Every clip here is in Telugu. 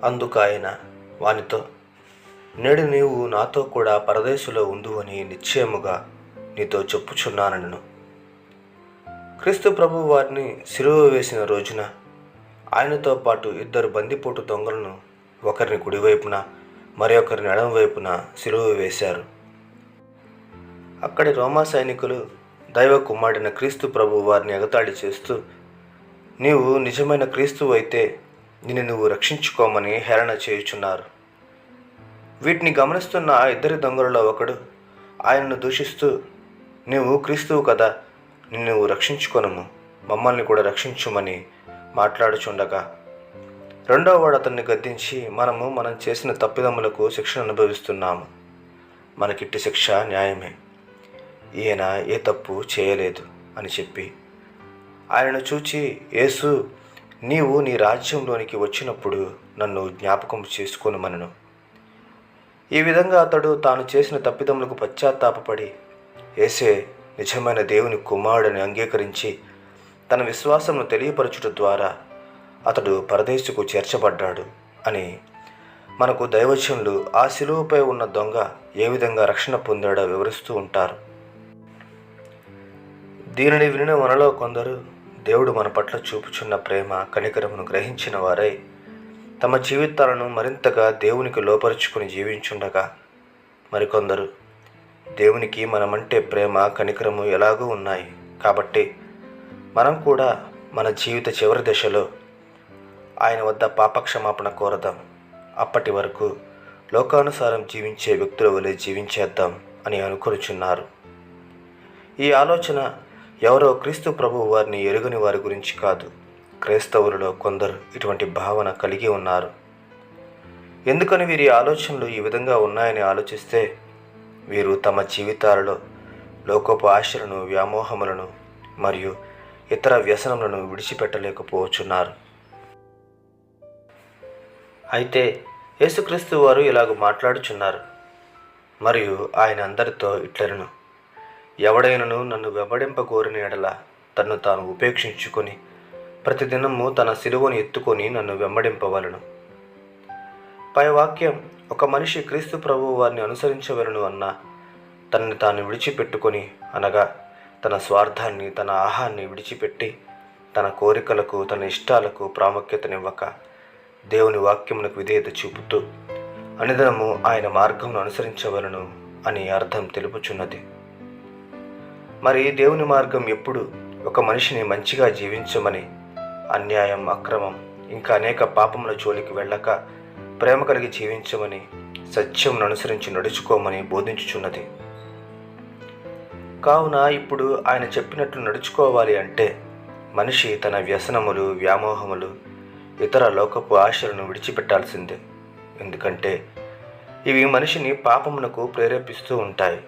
అందుకు ఆయన వానితో, నేడు నీవు నాతో కూడా పరదేశులో ఉందువని నిశ్చయముగా నీతో చెప్పుచున్నానను. క్రీస్తు ప్రభువు వారిని సిలువ వేసిన రోజున ఆయనతో పాటు 2 బందిపోటు దొంగలను ఒకరిని కుడివైపున మరొకరిని ఎడమవైపున సిలువ వేశారు. అక్కడి రోమా సైనికులు దైవ కుమారుడైన క్రీస్తు ప్రభువు వారిని ఎగతాళి చేస్తూ, నీవు నిజమైన క్రీస్తువు అయితే నిన్ను నువ్వు రక్షించుకోమని హేళన చేయుచున్నారు. వీటిని గమనిస్తున్న ఆ 2 దొంగలలో ఒకడు ఆయనను దూషిస్తూ, నీవు క్రీస్తువు కదా, నిన్ను నువ్వు రక్షించుకొనము, మమ్మల్ని కూడా రక్షించుమని మాట్లాడుచుండగా రెండవ వాడు అతన్ని గద్దించి, మనం చేసిన తప్పిదములకు శిక్షను అనుభవిస్తున్నాము, మనకిట్టి శిక్ష న్యాయమే, ఈయన ఏ తప్పు చేయలేదు అని చెప్పి ఆయనను చూచి, యేసు, నీవు నీ రాజ్యంలోనికి వచ్చినప్పుడు నన్ను జ్ఞాపకం చేసుకొనుమనెను. ఈ విధంగా అతడు తాను చేసిన తప్పిదములకు పశ్చాత్తాపపడి యేసే నిజమైన దేవుని కుమారుడని అంగీకరించి తన విశ్వాసమును తెలియపరచుట ద్వారా అతడు పరదేశుకు చేర్చబడ్డాడు అని మనకు దైవజనులు ఆ శిలువపై ఉన్న దొంగ ఏ విధంగా రక్షణ పొందాడో వివరిస్తూ ఉంటారు. దీనిని వినిన మనలో కొందరు దేవుడు మన పట్ల చూపుచున్న ప్రేమ కనికరమును గ్రహించిన వారై తమ జీవితాలను మరింతగా దేవునికి లోపరుచుకుని జీవించుండగా, మరికొందరు దేవునికి మనమంటే ప్రేమ కనికరము ఎలాగూ ఉన్నాయి కాబట్టి మనం కూడా మన జీవిత చివరి దశలో ఆయన వద్ద పాపక్షమాపణ కోరదాం, అప్పటి వరకు లోకానుసారం జీవించే వ్యక్తుల వలె జీవించేద్దాం అని అనుకొనుచున్నారు. ఈ ఆలోచన ఎవరో క్రీస్తు ప్రభువు వారిని ఎరుగని వారి గురించి కాదు, క్రైస్తవులలో కొందరు ఇటువంటి భావన కలిగి ఉన్నారు. ఎందుకని వీరి ఆలోచనలు ఈ విధంగా ఉన్నాయని ఆలోచిస్తే, వీరు తమ జీవితాలలో లోకపు ఆశలను, వ్యామోహములను మరియు ఇతర వ్యసనములను విడిచిపెట్టలేకపోవచ్చున్నారు. అయితే యేసుక్రీస్తు వారు ఇలాగ మాట్లాడుచున్నారు. మరియు ఆయన అందరితో ఇట్లనెను, ఎవడైనను నన్ను వెంబడింపగోరిన ఎడల తన్ను తాను ఉపేక్షించుకొని ప్రతిదినము తన సిలువను ఎత్తుకొని నన్ను వెంబడింపవలను. పై వాక్యం ఒక మనిషి క్రీస్తు ప్రభువు వారిని అనుసరించవలను అన్నా తనని తాను విడిచిపెట్టుకొని, అనగా తన స్వార్థాన్ని, తన ఆహాన్ని విడిచిపెట్టి తన కోరికలకు, తన ఇష్టాలకు ప్రాముఖ్యతనివ్వక దేవుని వాక్యమునకు విధేయత చూపుతూ అనుదినము ఆయన మార్గమును అనుసరించవలను అని అర్థం తెలుపుచున్నది. మరి దేవుని మార్గం ఎప్పుడు ఒక మనిషిని మంచిగా జీవించమని, అన్యాయం, అక్రమం ఇంకా అనేక పాపముల జోలికి వెళ్ళక ప్రేమ కలిగి జీవించమని, సత్యమును అనుసరించి నడుచుకోమని బోధించుచున్నది. కావున ఇప్పుడు ఆయన చెప్పినట్లు నడుచుకోవాలి అంటే మనిషి తన వ్యసనములు, వ్యామోహములు, ఇతర లోకపు ఆశలను విడిచిపెట్టాల్సిందే. ఎందుకంటే ఇవి మనిషిని పాపమునకు ప్రేరేపిస్తూ ఉంటాయి.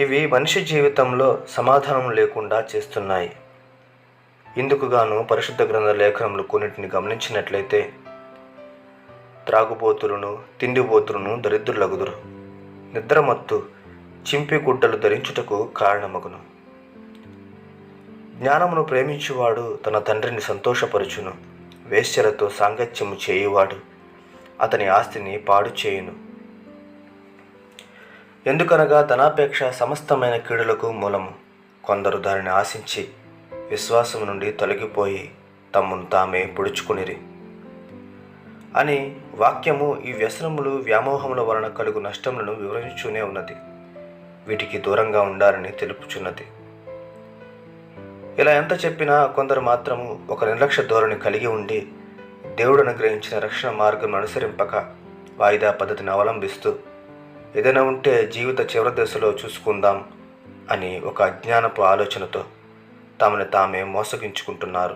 ఇవి మనిషి జీవితంలో సమాధానం లేకుండా చేస్తున్నాయి. ఇందుకుగాను పరిశుద్ధ గ్రంథ లేఖనములు కొన్నిటిని గమనించినట్లయితే, త్రాగుబోతులను, తిండిబోతులను దరిద్రులగుదురు, నిద్రమత్తు చింపి గుడ్డలు ధరించుటకు కారణమగును. జ్ఞానమును ప్రేమించువాడు తన తండ్రిని సంతోషపరుచును, వేశ్యలతో సాంగత్యము చేయువాడు అతని ఆస్తిని పాడు చేయును. ఎందుకనగా ధనాపేక్ష సమస్తమైన కీడులకు మూలము, కొందరు దానిని ఆశించి విశ్వాసము నుండి తొలగిపోయి తమ్మును తామే పొడుచుకునిరి అని వాక్యము ఈ వ్యసనములు, వ్యామోహముల వలన కలుగు నష్టములను వివరించునే ఉన్నది. వీటికి దూరంగా ఉండాలని తెలుపుచున్నది. ఇలా ఎంత చెప్పినా కొందరు మాత్రము ఒక నిర్లక్ష్య ధోరణి కలిగి ఉండి దేవుడు అనుగ్రహించిన రక్షణ మార్గం అనుసరింపక వాయిదా పద్ధతిని అవలంబిస్తూ ఏదైనా ఉంటే జీవిత చివరి దశలో చూసుకుందాం అని ఒక అజ్ఞానపు ఆలోచనతో తమని తామే మోసగించుకుంటున్నారు.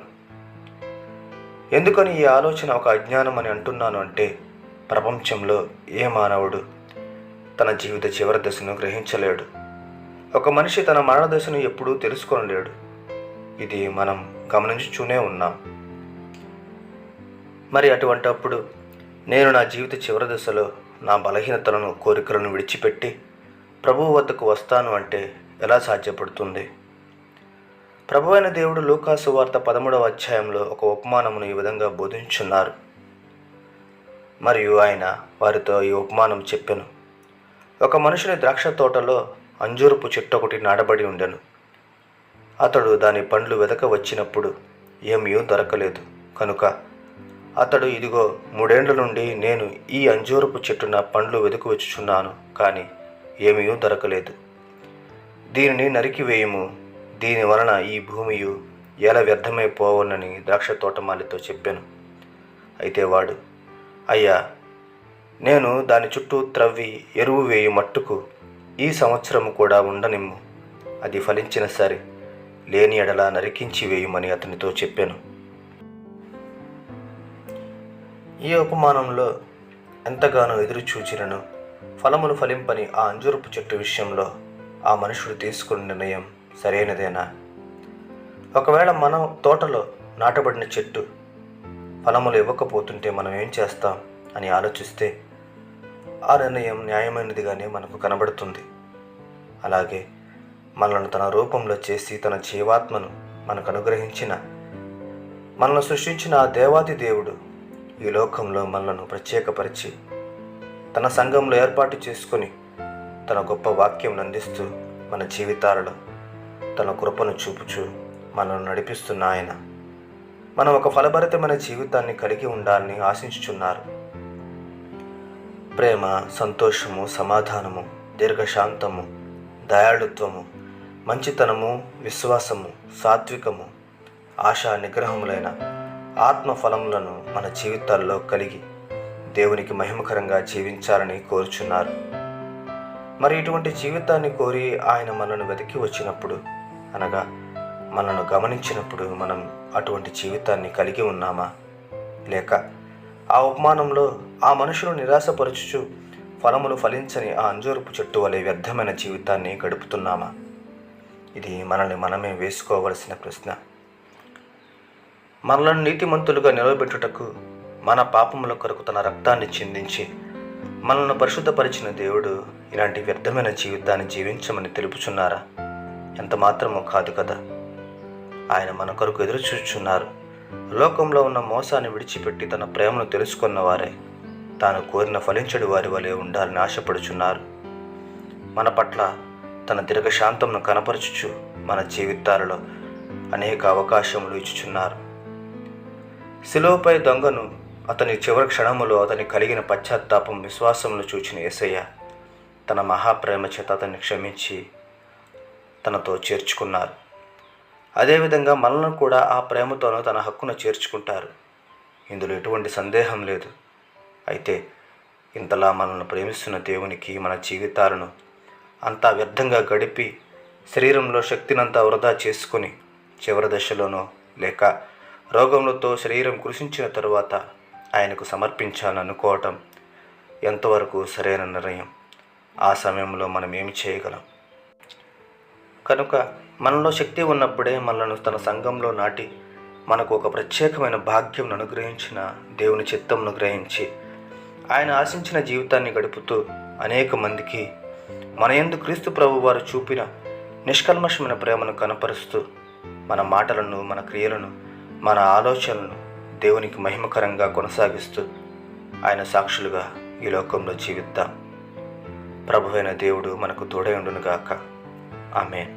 ఎందుకని ఈ ఆలోచన ఒక అజ్ఞానం అని అంటున్నాను అంటే, ప్రపంచంలో ఏ మానవుడు తన జీవిత చివరి దశను గ్రహించలేడు. ఒక మనిషి తన మరణ దశను ఎప్పుడూ తెలుసుకోలేడు. ఇది మనం గమనించుతూనే ఉన్నాం. మరి అటువంటప్పుడు నేను నా జీవిత చివరి దశలో నా బలహీనతలను, కోరికలను విడిచిపెట్టి ప్రభువు వద్దకు వస్తాను అంటే ఎలా సాధ్యపడుతుంది? ప్రభువైన దేవుడు లూకా సువార్త 13వ అధ్యాయంలో ఒక ఉపమానమును ఈ విధంగా బోధించున్నారు. మరియు ఆయన వారితో ఈ ఉపమానం చెప్పెను. ఒక మనుషుని ద్రాక్ష తోటలో అంజూరపు చెట్టు ఒకటి నాటబడి ఉండెను. అతడు దాని పండ్లు వెదక వచ్చినప్పుడు ఏమీ దొరకలేదు. కనుక అతడు, ఇదిగో 3 ఏండ్ల నుండి నేను ఈ అంజూరపు చెట్టున పండ్లు వెతుకు వచ్చుచున్నాను, కానీ ఏమీ దొరకలేదు. దీనిని నరికివేయము, దీని వలన ఈ భూమియు ఎలా వ్యర్థమైపోవనని ద్రాక్ష తోటమాలితో చెప్పాను. అయితే వాడు, అయ్యా, నేను దాని చుట్టూ త్రవ్వి ఎరువు వేయి మట్టుకు ఈ సంవత్సరము కూడా ఉండనిమ్ము, అది ఫలించిన సరే, లేని ఎడల నరికించి వేయమని అతనితో చెప్పాను. ఈ ఉపమానంలో ఎంతగానో ఎదురు చూచినను ఫలములు ఫలింపని ఆ అంజూరపు చెట్టు విషయంలో ఆ మనుషుడు తీసుకున్న నిర్ణయం సరైనదేనా? ఒకవేళ మన తోటలో నాటబడిన చెట్టు ఫలములు ఇవ్వకపోతుంటే మనం ఏం చేస్తాం అని ఆలోచిస్తే ఆ నిర్ణయం న్యాయమైనదిగానే మనకు కనబడుతుంది. అలాగే మనల్ని తన రూపంలో చేసి తన జీవాత్మను మనకు అనుగ్రహించిన, మనల్ని సృష్టించిన ఆ దేవాది దేవుడు ఈ లోకంలో మనలను ప్రత్యేకపరిచి తన సంఘంలో ఏర్పాటు చేసుకొని తన గొప్ప వాక్యం అందిస్తూ మన జీవితాలలో తన కృపను చూపుచూ మనల్ని నడిపిస్తున్న ఆయన మనం ఒక ఫలభరితమైన జీవితాన్ని కలిగి ఉండాలని ఆశించుచున్నారు. ప్రేమ, సంతోషము, సమాధానము, దీర్ఘశాంతము, దయాళుత్వము, మంచితనము, విశ్వాసము, సాత్వికము, ఆశా నిగ్రహములైన ఆత్మఫలములను మన జీవితాల్లో కలిగి దేవునికి మహిమకరంగా జీవించాలని కోరుచున్నారు. మరి ఇటువంటి జీవితాన్ని కోరి ఆయన మనల్ని వెతికి వచ్చినప్పుడు, అనగా మనల్ని గమనించినప్పుడు మనం అటువంటి జీవితాన్ని కలిగి ఉన్నామా? లేక ఆ ఉపమానంలో ఆ మనుషులు నిరాశపరచుచు ఫలములు ఫలించని ఆ అంజూరపు చెట్టు వలె వ్యర్థమైన జీవితాన్ని గడుపుతున్నామా? ఇది మనల్ని మనమే వేసుకోవలసిన ప్రశ్న. మనలను నీతిమంతులుగా నిలబెట్టుటకు మన పాపముల కొరకు తన రక్తాన్ని చిందించి మనల్ని పరిశుద్ధపరిచిన దేవుడు ఇలాంటి వ్యర్థమైన జీవితాన్ని జీవించమని తెలుపుచున్నారా? ఎంత మాత్రమో కాదు కదా. ఆయన మన కొరకు ఎదురు చూచుచున్నారు. లోకంలో ఉన్న మోసాన్ని విడిచిపెట్టి తన ప్రేమను తెలుసుకున్న వారే తాను కోరిన ఫలించడి వారి వలె ఉండాలని ఆశపడుచున్నారు. మన పట్ల తన దీర్ఘశాంతమును కనపరచుచు మన జీవితాలలో అనేక అవకాశములు ఇచ్చుచున్నారు. శిలువపై దొంగను అతని చివరి క్షణములో అతని కలిగిన పశ్చాత్తాపం, విశ్వాసమును చూచిన యేసయ్య తన మహాప్రేమ చేత అతన్ని క్షమించి తనతో చేర్చుకున్నారు. అదేవిధంగా మనల్ని కూడా ఆ ప్రేమతోనూ తన హక్కును చేర్చుకుంటారు. ఇందులో ఎటువంటి సందేహం లేదు. అయితే ఇంతలా మనల్ని ప్రేమిస్తున్న దేవునికి మన జీవితాలను అంతా వ్యర్థంగా గడిపి శరీరంలో శక్తినంతా వృధా చేసుకుని చివరి దశలోనో లేక రోగములతో శరీరం కృషించిన తరువాత ఆయనకు సమర్పించాలనుకోవటం ఎంతవరకు సరైన నిర్ణయం? ఆ సమయంలో మనం ఏమి చేయగలం? కనుక మనలో శక్తి ఉన్నప్పుడే మనలను తన సంఘంలో నాటి మనకు ఒక ప్రత్యేకమైన భాగ్యం అనుగ్రహించిన దేవుని చిత్తమును గ్రహించి ఆయన ఆశించిన జీవితాన్ని గడుపుతూ అనేక మందికి మన యందు క్రీస్తు ప్రభు వారు చూపిన నిష్కల్మషమైన ప్రేమను కనపరుస్తూ మన మాటలను, మన క్రియలను, మన ఆలోచనలను దేవునికి మహిమకరంగా కొనసాగిస్తూ ఆయన సాక్షులుగా ఈ లోకంలో జీవిద్దాం. ప్రభువైన దేవుడు మనకు తోడై ఉండునుగాక. ఆమేన్.